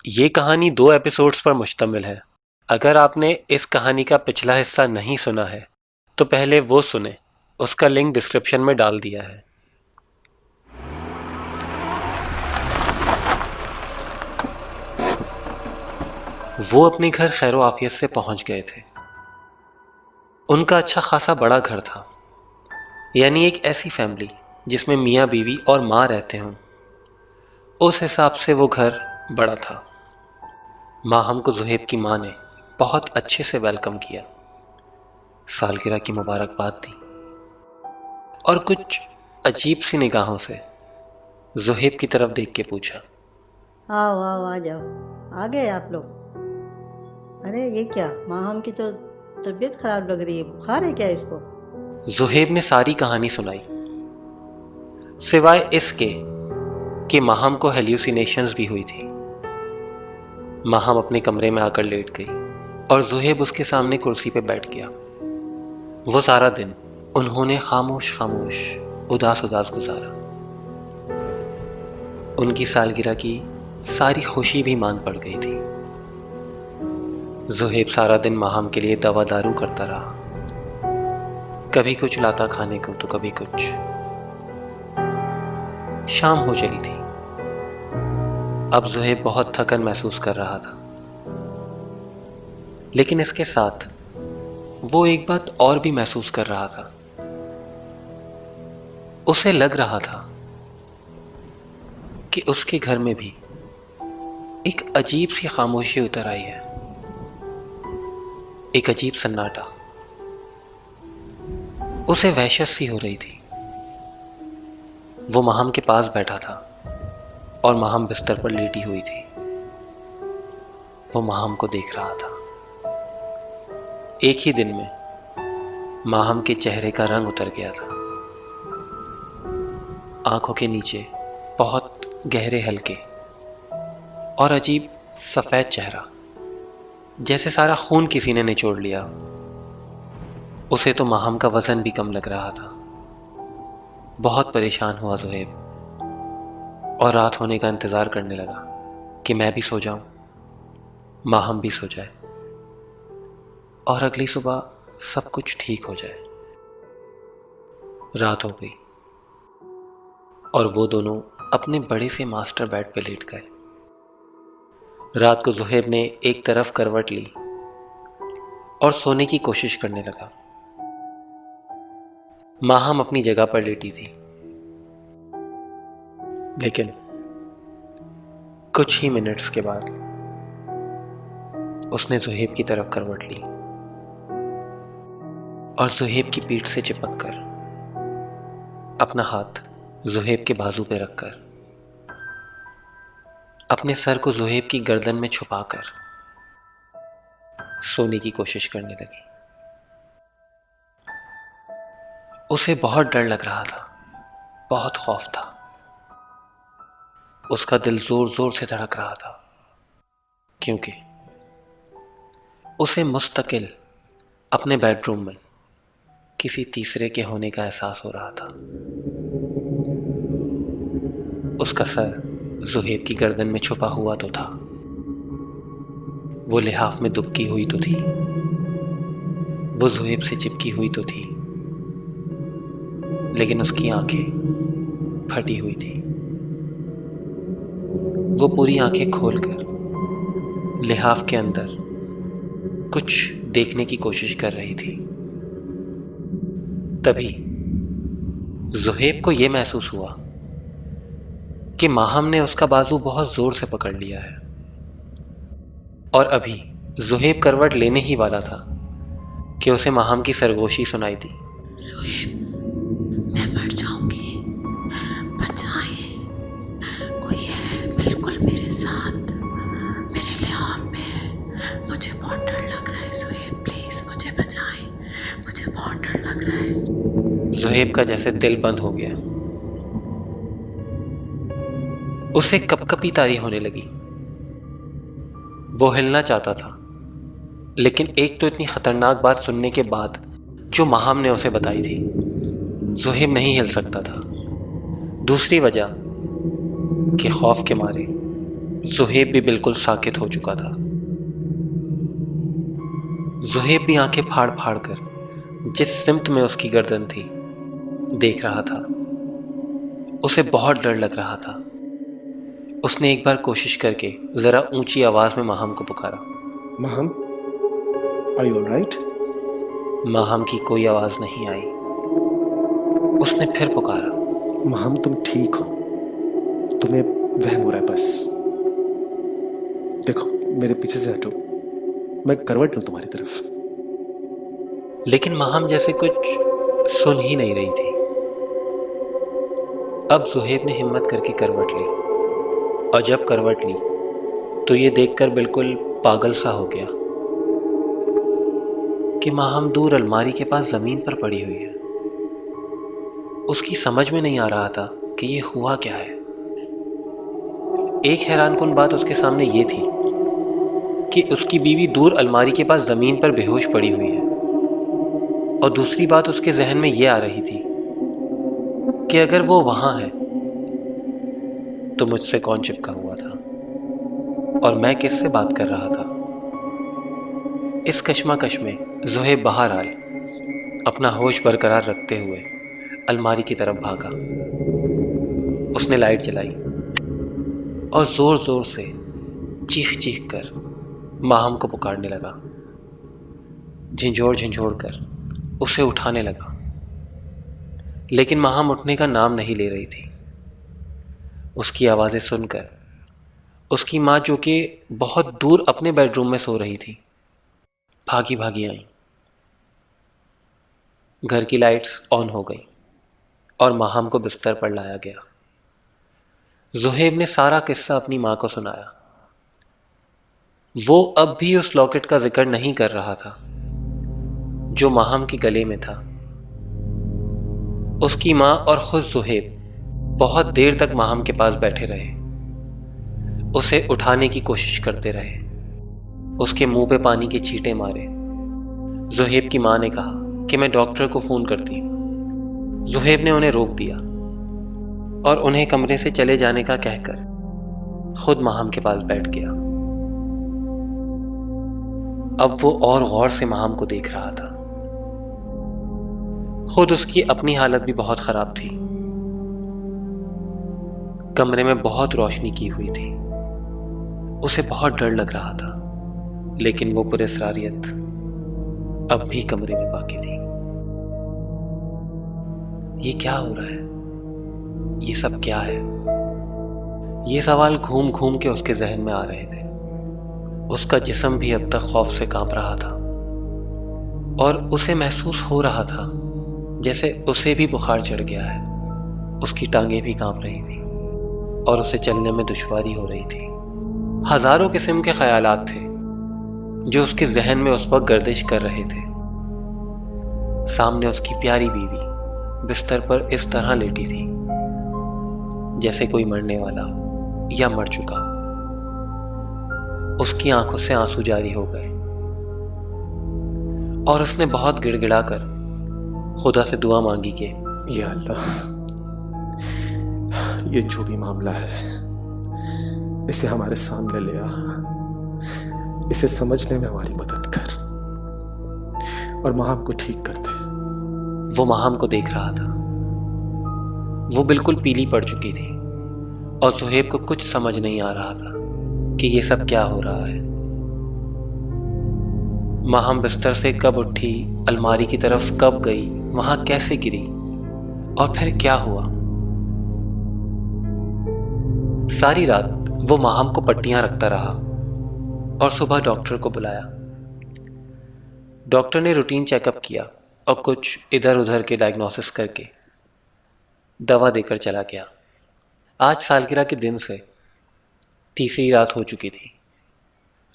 ये कहानी 2 एपिसोड्स पर मुश्तमिल है। अगर आपने इस कहानी का पिछला हिस्सा नहीं सुना है तो पहले वो सुने, उसका लिंक डिस्क्रिप्शन में डाल दिया है। वो अपने घर खैरो आफियत से पहुंच गए थे। उनका अच्छा खासा बड़ा घर था, यानी एक ऐसी फैमिली जिसमें मियाँ बीवी और माँ रहते हों। उस हिसाब से वो घर बड़ा था। माहम को ज़ुहैब की माँ ने बहुत अच्छे से वेलकम किया, सालगिरह की मुबारकबाद दी और कुछ अजीब सी निगाहों से ज़ुहैब की तरफ देख के पूछा, आओ आओ आ जाओ, आ गए आप लोग। अरे ये क्या, माहम की तो तबीयत खराब लग रही है, बुखार है क्या इसको? ज़ुहैब ने सारी कहानी सुनाई, सिवाय इसके कि माहम को हेल्यूसिनेशंस भी हुई थी। माहम अपने कमरे में आकर लेट गई और ज़ुहैब उसके सामने कुर्सी पे बैठ गया। वो सारा दिन उन्होंने खामोश खामोश उदास उदास गुजारा। उनकी सालगिरह की सारी खुशी भी मान पड़ गई थी। ज़ुहैब सारा दिन माहम के लिए दवा दारू करता रहा, कभी कुछ लाता खाने को तो कभी कुछ। शाम हो चली थी। अब ज़ुहैब बहुत थकन महसूस कर रहा था, लेकिन इसके साथ वो एक बात और भी महसूस कर रहा था। उसे लग रहा था कि उसके घर में भी एक अजीब सी खामोशी उतर आई है, एक अजीब सन्नाटा। उसे वहशत सी हो रही थी। वो माहम के पास बैठा था और माहम बिस्तर पर लेटी हुई थी। वो माहम को देख रहा था। एक ही दिन में माहम के चेहरे का रंग उतर गया था। आंखों के नीचे बहुत गहरे हल्के और अजीब सफ़ेद चेहरा, जैसे सारा खून किसी ने निचोड़ लिया। उसे तो माहम का वज़न भी कम लग रहा था। बहुत परेशान हुआ ज़ुहैब और रात होने का इंतज़ार करने लगा कि मैं भी सो जाऊं, माहम भी सो जाए और अगली सुबह सब कुछ ठीक हो जाए। रात हो गई और वो दोनों अपने बड़े से मास्टर बेड पे लेट गए। रात को ज़ुहैब ने एक तरफ करवट ली और सोने की कोशिश करने लगा। माहम अपनी जगह पर लेटी थी, लेकिन कुछ ही मिनट्स के बाद उसने ज़ुहैब की तरफ करवट ली और ज़ुहैब की पीठ से चिपक कर अपना हाथ ज़ुहैब के बाजू पे रखकर अपने सर को ज़ुहैब की गर्दन में छुपाकर सोने की कोशिश करने लगी। उसे बहुत डर लग रहा था, बहुत खौफ था। उसका दिल जोर जोर से धड़क रहा था, क्योंकि उसे मुस्तकिल अपने बेडरूम में किसी तीसरे के होने का एहसास हो रहा था। उसका सर ज़ुहैब की गर्दन में छुपा हुआ तो था, वो लिहाफ में दुबकी हुई तो थी, वो ज़ुहैब से चिपकी हुई तो थी, लेकिन उसकी आंखें फटी हुई थी। वो पूरी आंखें खोलकर लिहाफ के अंदर कुछ देखने की कोशिश कर रही थी। तभी ज़ुहैब को यह महसूस हुआ कि माहम ने उसका बाजू बहुत जोर से पकड़ लिया है और अभी ज़ुहैब करवट लेने ही वाला था कि उसे माहम की सरगोशी सुनाई दी। ज़ुहैब, मैं मर जाऊंगी, बचाइए, कोई है बिल्कुल मेरे साथ, मेरे लिहाफ में, मुझे बहुत डर लग रहा है। ज़ुहैब प्लीज़ मुझे बचाएं, मुझे बहुत डर लग रहा है। ज़ुहैब का जैसे दिल बंद हो गया। उसे कपकपी तारी होने लगी। वो हिलना चाहता था, लेकिन एक तो इतनी खतरनाक बात सुनने के बाद जो माहम ने उसे बताई थी, ज़ुहैब नहीं हिल सकता था। दूसरी वजह कि खौफ के मारे ज़ुहैब भी बिल्कुल साकित हो चुका था। ज़ुहैब भी आंखें फाड़ फाड़ कर जिस सिमत में उसकी गर्दन थी देख रहा था। उसे बहुत डर लग रहा था। उसने एक बार कोशिश करके जरा ऊंची आवाज में माहम को पुकारा। Maham, are you alright? Maham की कोई आवाज नहीं आई। उसने फिर पुकारा। माहम, तुम ठीक हो? तुम्हें वहम हो रहा है बस। देखो, मेरे पीछे से हटो, मैं करवट लूं तुम्हारी तरफ। लेकिन माहम जैसे कुछ सुन ही नहीं रही थी। अब ज़ुहैब ने हिम्मत करके करवट ली, और जब करवट ली तो ये देखकर बिल्कुल पागल सा हो गया कि माहम दूर अलमारी के पास जमीन पर पड़ी हुई है। उसकी समझ में नहीं आ रहा था कि ये हुआ क्या है। एक हैरानकुन बात उसके सामने ये थी कि उसकी बीवी दूर अलमारी के पास जमीन पर बेहोश पड़ी हुई है, और दूसरी बात उसके जहन में ये आ रही थी कि अगर वो वहां है तो मुझसे कौन चिपका हुआ था और मैं किससे बात कर रहा था। इस कश्मकश में ज़ुहैब बहरहाल अपना होश बरकरार रखते हुए अलमारी की तरफ भागा। उसने लाइट जलाई और जोर जोर से चीख चीख कर माहम को पुकारने लगा। झिंझोड़ झिंझोड़ कर उसे उठाने लगा, लेकिन माहम उठने का नाम नहीं ले रही थी। उसकी आवाज़ें सुनकर उसकी माँ, जो कि बहुत दूर अपने बेडरूम में सो रही थी, भागी भागी आई। घर की लाइट्स ऑन हो गई और माहम को बिस्तर पर लाया गया। ज़ुहैब ने सारा किस्सा अपनी माँ को सुनाया। वो अब भी उस लॉकेट का जिक्र नहीं कर रहा था जो माहम के गले में था। उसकी माँ और खुद ज़ुहैब बहुत देर तक माहम के पास बैठे रहे, उसे उठाने की कोशिश करते रहे, उसके मुंह पे पानी के छींटे मारे। ज़ुहैब की माँ ने कहा कि मैं डॉक्टर को फ़ोन करती हूँ। ज़ुहैब ने उन्हें रोक दिया और उन्हें कमरे से चले जाने का कहकर खुद माहम के पास बैठ गया। अब वो और गौर से माहम को देख रहा था। खुद उसकी अपनी हालत भी बहुत खराब थी। कमरे में बहुत रोशनी की हुई थी। उसे बहुत डर लग रहा था, लेकिन वो पुरस्रारियत अब भी कमरे में बाकी थी। ये क्या हो रहा है? ये सब क्या है? ये सवाल घूम घूम के उसके जहन में आ रहे थे। उसका जिस्म भी अब तक खौफ से कांप रहा था और उसे महसूस हो रहा था जैसे उसे भी बुखार चढ़ गया है। उसकी टांगें भी कांप रही थी और उसे चलने में दुश्वारी हो रही थी। हजारों किस्म के ख्यालात थे जो उसके जहन में उस वक्त गर्दिश कर रहे थे। सामने उसकी प्यारी बीवी बिस्तर पर इस तरह लेटी थी जैसे कोई मरने वाला हो या मर चुका हो। उसकी आंखों से आंसू जारी हो गए और उसने बहुत गिड़गिड़ाकर खुदा से दुआ मांगी कि या अल्लाह, ये जो भी मामला है इसे हमारे सामने ले आ, इसे समझने में हमारी मदद कर और माहम को ठीक कर दे। वो माहम को देख रहा था। वो बिल्कुल पीली पड़ चुकी थी और ज़ुहैब को कुछ समझ नहीं आ रहा था कि ये सब क्या हो रहा है। माहम बिस्तर से कब उठी, अलमारी की तरफ कब गई, वहां कैसे गिरी और फिर क्या हुआ। सारी रात वो माहम को पट्टियां रखता रहा और सुबह डॉक्टर को बुलाया। डॉक्टर ने रूटीन चेकअप किया और कुछ इधर उधर के डायग्नोसिस करके दवा देकर चला गया। आज सालगिरह के दिन से तीसरी रात हो चुकी थी।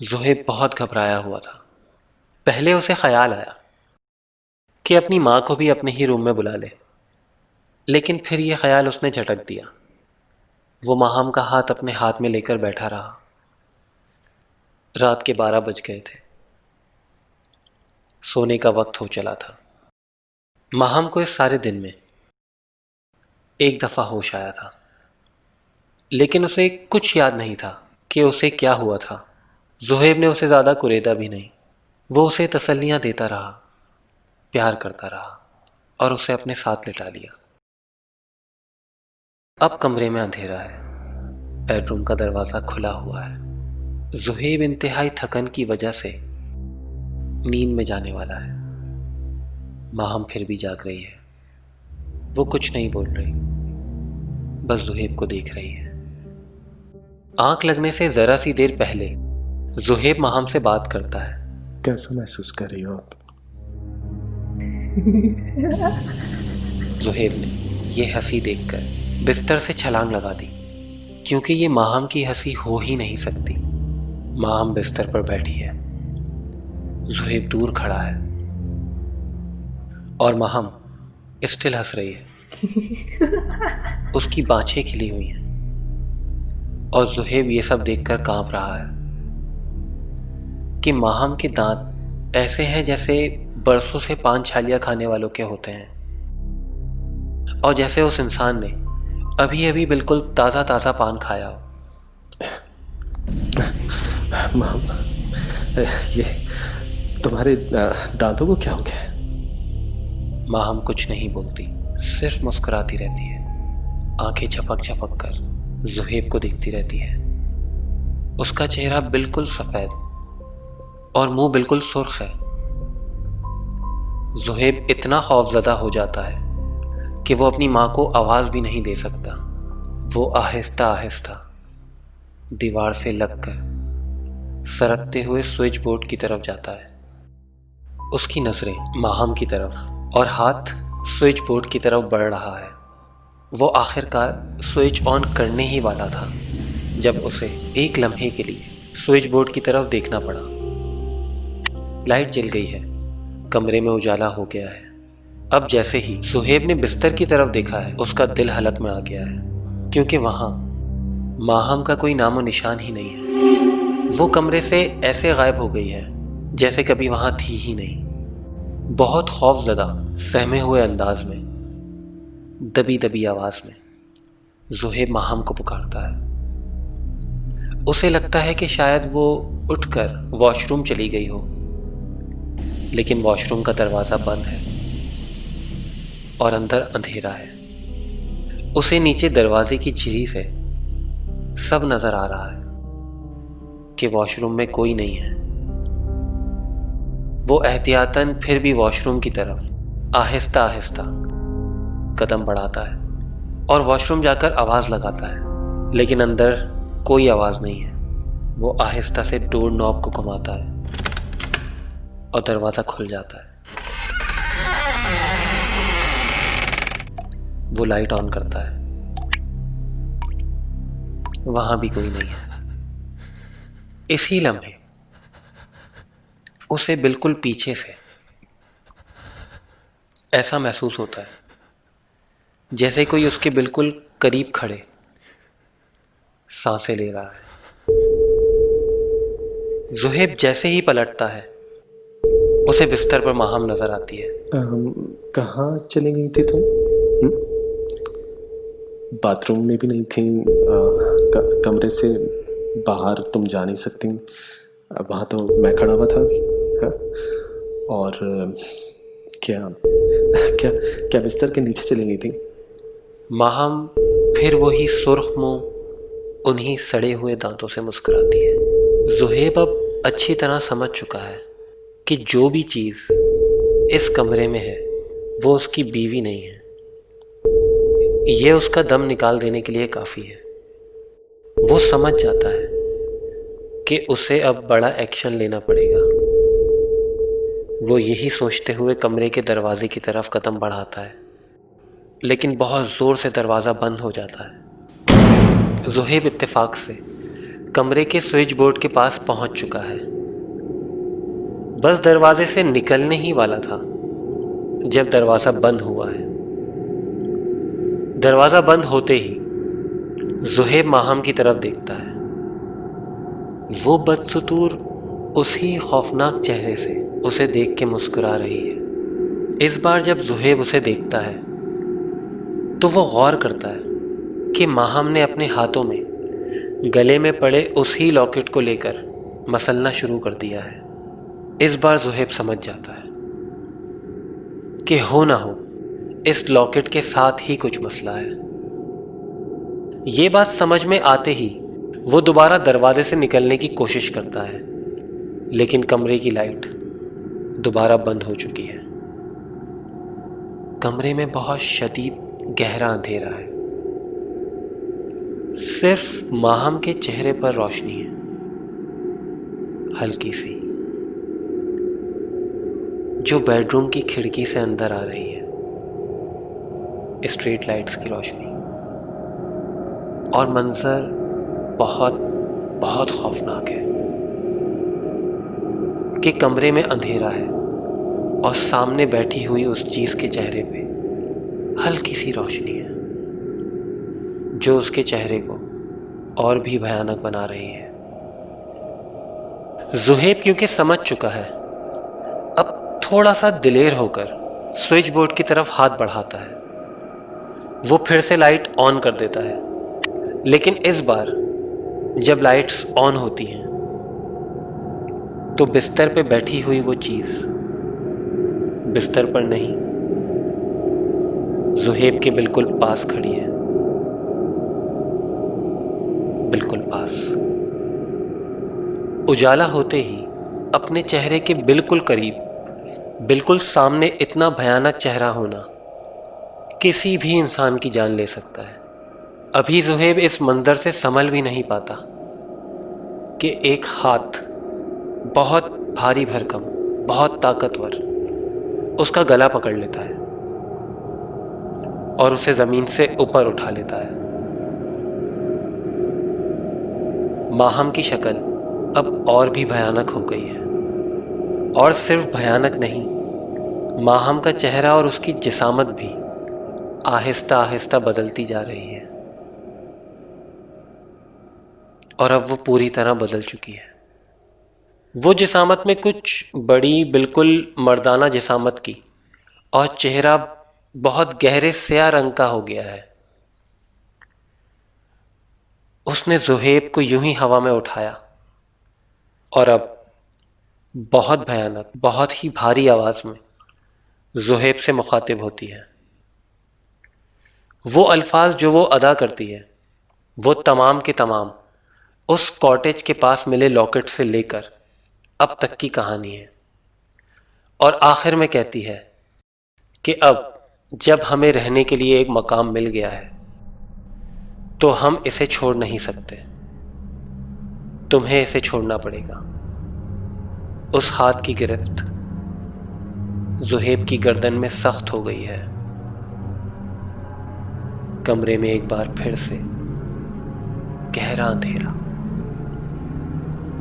ज़ुहैब बहुत घबराया हुआ था। पहले उसे ख्याल आया कि अपनी माँ को भी अपने ही रूम में बुला ले, लेकिन फिर यह ख्याल उसने झटक दिया। वो माहम का हाथ अपने हाथ में लेकर बैठा रहा। रात के 12 बज गए थे। सोने का वक्त हो चला था। माहम को इस सारे दिन में एक दफ़ा होश आया था, लेकिन उसे कुछ याद नहीं था कि कि उसे क्या हुआ था। ज़ुहैब ने उसे ज़्यादा कुरेदा भी नहीं। वो उसे तसल्लियाँ देता रहा, प्यार करता रहा और उसे अपने साथ लिटा लिया। अब कमरे में अंधेरा है। बेडरूम का दरवाज़ा खुला हुआ है। ज़ुहैब इंतहाई थकन की वजह से नींद में जाने वाला है। माहम फिर भी जाग रही है। वो कुछ नहीं बोल रही, बस ज़ुहैब को देख रही है। आंख लगने से ज़रा सी देर पहले ज़ुहैब माहम से बात करता है। कैसा महसूस कर रही हो आप? ज़ुहैब ने यह हंसी देखकर बिस्तर से छलांग लगा दी, क्योंकि ये माहम की हंसी हो ही नहीं सकती। माहम बिस्तर पर बैठी है, ज़ुहैब दूर खड़ा है और माहम स्टिल हंस रही है। उसकी बाँछें खिली हुई हैं और ज़ुहैब ये सब देखकर कांप रहा है कि माहम के दांत ऐसे हैं जैसे बरसों से पान छालियाँ खाने वालों के होते हैं, और जैसे उस इंसान ने अभी अभी बिल्कुल ताज़ा ताज़ा पान खाया हो। माम, ये तुम्हारे दांतों को क्या हो गया है? माहम कुछ नहीं बोलती, सिर्फ मुस्कुराती रहती है। आंखें झपक झपक कर ज़ुहैब को देखती रहती है। उसका चेहरा बिल्कुल सफ़ेद और मुंह बिल्कुल सुर्ख है। ज़ुहैब इतना खौफज़दा हो जाता है कि वो अपनी माँ को आवाज़ भी नहीं दे सकता। वो आहिस्ता आहिस्ता दीवार से लगकर सरकते हुए स्विच बोर्ड की तरफ जाता है। उसकी नज़रें माहम की तरफ और हाथ स्विच बोर्ड की तरफ बढ़ रहा है। वो आखिरकार स्विच ऑन करने ही वाला था जब उसे एक लम्हे के लिए स्विच बोर्ड की तरफ देखना पड़ा। लाइट जल गई है, कमरे में उजाला हो गया है। अब जैसे ही ज़ुहैब ने बिस्तर की तरफ देखा है, उसका दिल हलक में आ गया है, क्योंकि वहाँ माहम का कोई नामो निशान ही नहीं है। वो कमरे से ऐसे गायब हो गई है जैसे कभी वहाँ थी ही नहीं। बहुत खौफज़दा सहमे हुए अंदाज में, दबी दबी आवाज़ में ज़ुहैब माहम को पुकारता है। उसे लगता है कि शायद वो उठकर वॉशरूम चली गई हो, लेकिन वॉशरूम का दरवाज़ा बंद है और अंदर अंधेरा है। उसे नीचे दरवाजे की झिरी से सब नज़र आ रहा है कि वॉशरूम में कोई नहीं है। वो एहतियातन फिर भी वॉशरूम की तरफ आहिस्ता आहिस्ता कदम बढ़ाता है और वॉशरूम जाकर आवाज़ लगाता है, लेकिन अंदर कोई आवाज़ नहीं है। वो आहिस्ता से डोर नॉब को घुमाता है और दरवाज़ा खुल जाता है। वो लाइट ऑन करता है, वहाँ भी कोई नहीं है। इसी लम्हे उसे बिल्कुल पीछे से ऐसा महसूस होता है जैसे कोई उसके बिल्कुल करीब खड़े सांसें ले रहा है। ज़ुहैब जैसे ही पलटता है, उसे बिस्तर पर माहम नजर आती है। कहाँ चली गई थी तुम? बाथरूम में भी नहीं थी? कमरे से बाहर तुम जा नहीं सकती? वहाँ तो मैं खड़ा हुआ था अभी। हाँ? और क्या क्या क्या बिस्तर के नीचे चली गई थी? माहम फिर वही सुर्ख मुंह उन्हीं सड़े हुए दांतों से मुस्कुराती है। ज़ुहैब अब अच्छी तरह समझ चुका है कि जो भी चीज़ इस कमरे में है वो उसकी बीवी नहीं है। ये उसका दम निकाल देने के लिए काफ़ी है। वो समझ जाता है कि उसे अब बड़ा एक्शन लेना पड़ेगा। वो यही सोचते हुए कमरे के दरवाजे की तरफ कदम बढ़ाता है, लेकिन बहुत ज़ोर से दरवाज़ा बंद हो जाता है। ज़ुहैब इत्तेफाक से कमरे के स्विच बोर्ड के पास पहुंच चुका है। बस दरवाजे से निकलने ही वाला था जब दरवाज़ा बंद हुआ है। दरवाज़ा बंद होते ही ज़ुहैब माहम की तरफ देखता है। वो बदसुतूर उसी खौफनाक चेहरे से उसे देख के मुस्कुरा रही है। इस बार जब ज़ुहैब उसे देखता है तो वो गौर करता है कि माहम ने अपने हाथों में गले में पड़े उसी लॉकेट को लेकर मसलना शुरू कर दिया है। इस बार ज़ुहैब समझ जाता है कि हो ना हो इस लॉकेट के साथ ही कुछ मसला है। ये बात समझ में आते ही वो दोबारा दरवाजे से निकलने की कोशिश करता है, लेकिन कमरे की लाइट दोबारा बंद हो चुकी है। कमरे में बहुत शदीद गहरा अंधेरा है। सिर्फ माहम के चेहरे पर रोशनी है, हल्की सी, जो बेडरूम की खिड़की से अंदर आ रही है। स्ट्रीट लाइट्स की रोशनी, और मंजर बहुत बहुत खौफनाक है कि कमरे में अंधेरा है और सामने बैठी हुई उस चीज के चेहरे पे हल्की सी रोशनी है, जो उसके चेहरे को और भी भयानक बना रही है। ज़ुहैब क्योंकि समझ चुका है, अब थोड़ा सा दिलेर होकर स्विच बोर्ड की तरफ हाथ बढ़ाता है। वो फिर से लाइट ऑन कर देता है, लेकिन इस बार जब लाइट्स ऑन होती हैं तो बिस्तर पे बैठी हुई वो चीज बिस्तर पर नहीं, ज़ुहैब के बिल्कुल पास खड़ी है, बिल्कुल पास। उजाला होते ही अपने चेहरे के बिल्कुल करीब, बिल्कुल सामने इतना भयानक चेहरा होना किसी भी इंसान की जान ले सकता है। अभी ज़ुहैब इस मंजर से संभल भी नहीं पाता कि एक हाथ बहुत भारी भरकम, बहुत ताकतवर उसका गला पकड़ लेता है और उसे जमीन से ऊपर उठा लेता है। माहम की शक्ल अब और भी भयानक हो गई है, और सिर्फ भयानक नहीं, माहम का चेहरा और उसकी जिसामत भी आहिस्ता आहिस्ता बदलती जा रही है, और अब वो पूरी तरह बदल चुकी है। वो जिसामत में कुछ बड़ी, बिल्कुल मर्दाना जिसामत की, और चेहरा बहुत गहरे स्याह रंग का हो गया है। उसने ज़ुहैब को यूं ही हवा में उठाया और अब बहुत भयानक, बहुत ही भारी आवाज में ज़ुहैब से मुखातिब होती है। वो अल्फाज जो वो अदा करती है, वो तमाम के तमाम उस कॉटेज के पास मिले लॉकेट से लेकर अब तक की कहानी है, और आखिर में कहती है कि अब जब हमें रहने के लिए एक मकाम मिल गया है तो हम इसे छोड़ नहीं सकते, तुम्हें इसे छोड़ना पड़ेगा। उस हाथ की गिरफ्त ज़ुहैब की गर्दन में सख्त हो गई है। कमरे में एक बार फिर से गहरा अंधेरा,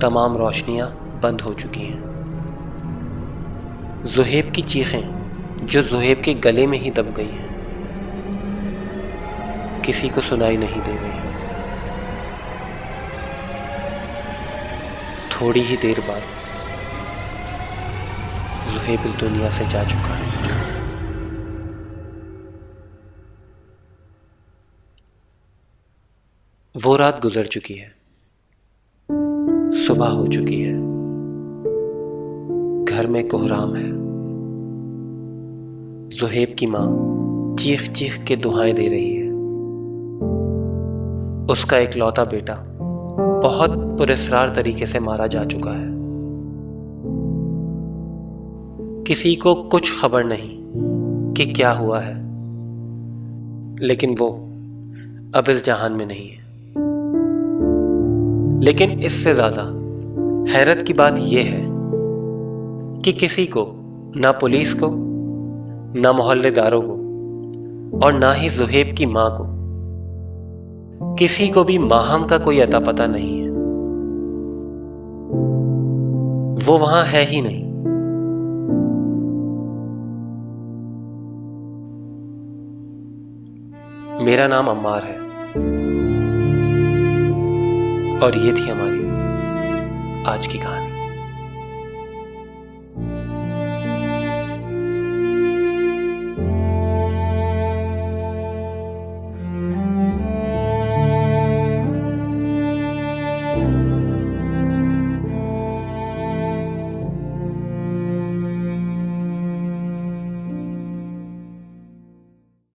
तमाम रोशनियां बंद हो चुकी हैं। ज़ुहैब की चीखें जो ज़ुहैब के गले में ही दब गई हैं, किसी को सुनाई नहीं दे रही। थोड़ी ही देर बाद ज़ुहैब इस दुनिया से जा चुका है। वो रात गुजर चुकी है, सुबह हो चुकी है, घर में कोहराम है। ज़ुहैब की माँ चीख चीख के दुहाएं दे रही है। उसका इकलौता बेटा बहुत पुरस्कार तरीके से मारा जा चुका है। किसी को कुछ खबर नहीं कि क्या हुआ है, लेकिन वो अब इस जहान में नहीं है। लेकिन इससे ज्यादा हैरत की बात यह है कि किसी को, ना पुलिस को, ना मोहल्लेदारों को, और ना ही ज़ुहैब की मां को, किसी को भी माहम का कोई अता पता नहीं है। वो वहां है ही नहीं। मेरा नाम अम्मार है, और ये थी हमारी आज की कहानी।